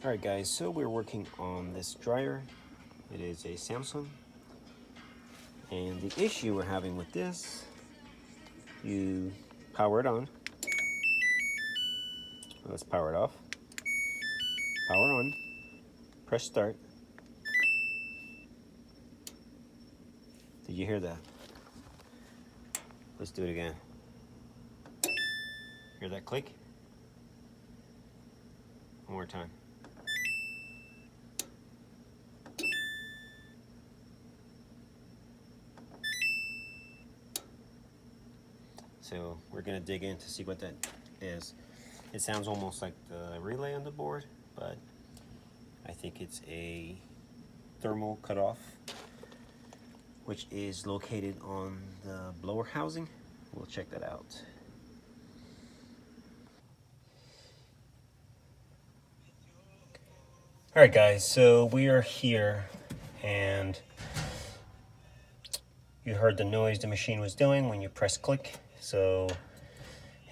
Alright guys, so we're working on this dryer. It is a Samsung. And the issue we're having with this, you power it on. Let's power it off. Power on. Press start. Did you hear that? Let's do it again. Hear that click? One more time. So we're gonna dig in to see what that is. It sounds almost like the relay on the board, but I think it's a thermal cutoff, which is located on the blower housing. We'll check that out. Alright guys, so we are here and you heard the noise the machine was doing when you press click.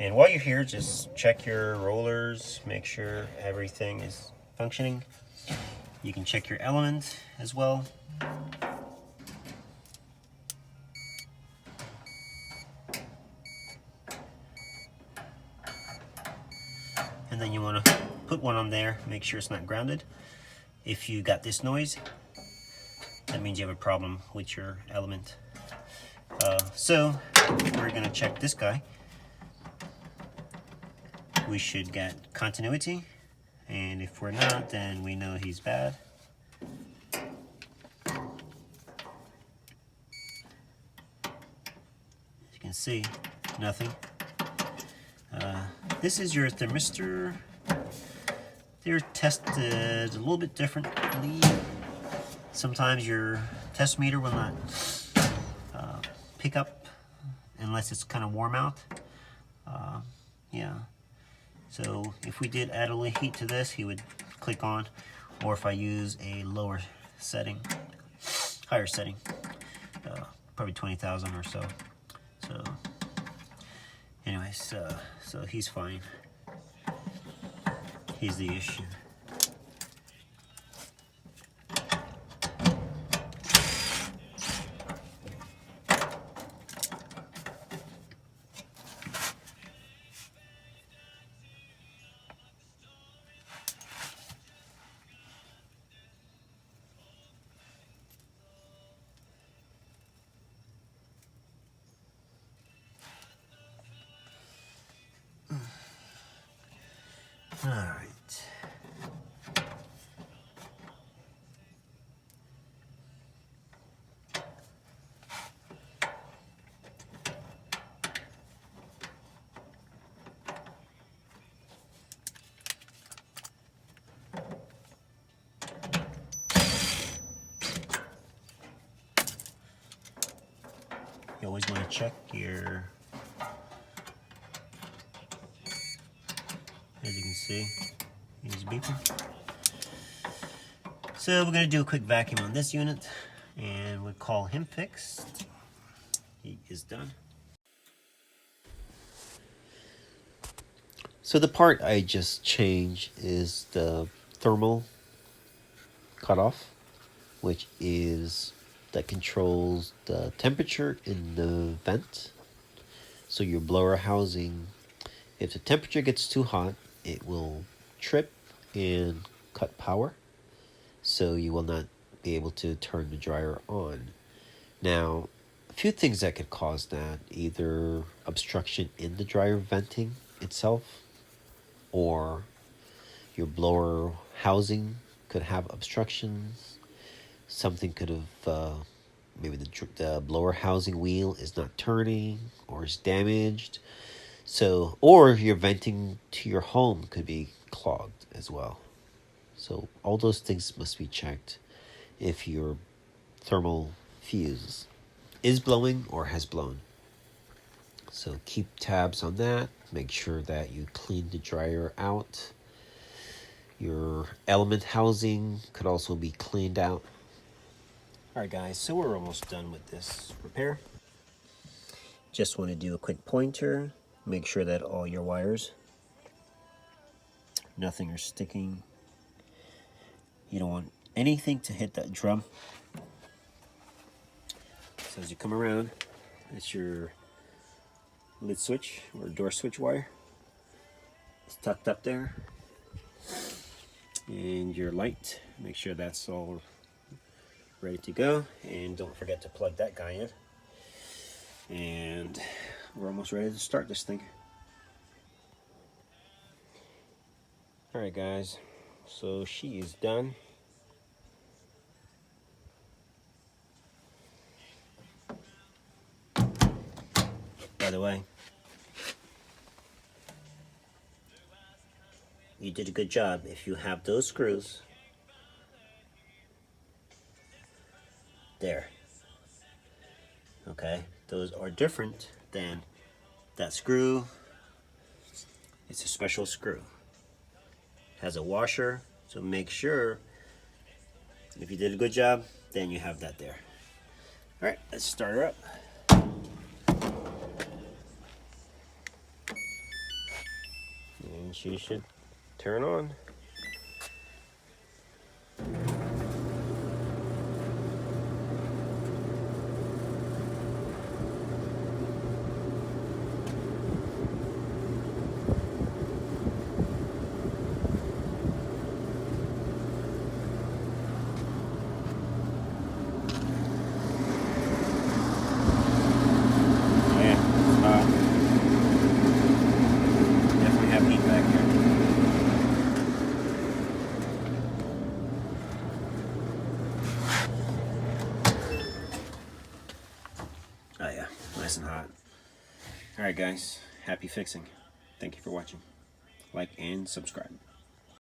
And while you're here, just check your rollers, make sure everything is functioning. You can check your element as well. And then you want to put one on there, make sure it's not grounded. If you got this noise, that means you have a problem with your element. So we're going to check this guy. We should get continuity, and if we're not, then we know he's bad. As you can see, nothing. This is your thermistor. They're tested a little bit differently. Sometimes your test meter will not pick up unless it's kind of warm out. Yeah. So if we did add a little heat to this, he would click on, or if I use a lower setting, higher setting, probably 20,000 or so. So anyways, so he's fine. He's the issue. All right. You always want to check your, as you can see, he's beeping. So we're going to do a quick vacuum on this unit, and we'll call him fixed. He is done. So the part I just changed is the thermal cutoff, which is that controls the temperature in the vent. So your blower housing, if the temperature gets too hot, it will trip and cut power. So you will not be able to turn the dryer on. Now, a few things that could cause that, either obstruction in the dryer venting itself, or your blower housing could have obstructions. Something could have, maybe the blower housing wheel is not turning or is damaged. So, or your venting to your home could be clogged as well. So all those things must be checked if your thermal fuse is blowing or has blown. So keep tabs on that. Make sure that you clean the dryer out. Your element housing could also be cleaned out. Alright guys, so we're almost done with this repair. Just want to do a quick pointer. Make sure that all your wires, nothing are sticking You don't want anything to hit that drum. So as you come around, it's your lid switch or door switch wire. It's tucked up there. And your light, make sure that's all ready to go. And don't forget to plug that guy in. And we're almost ready to start this thing. Alright guys, so she is done. By the way, you did a good job. If you have those screws there, okay, those are different than that screw. It's a special screw. It has a washer, so make sure if you did a good job, then you have that there. All right, let's start her up. And she should turn on. Oh yeah, nice and hot. Alright guys, happy fixing. Thank you for watching. Like and subscribe.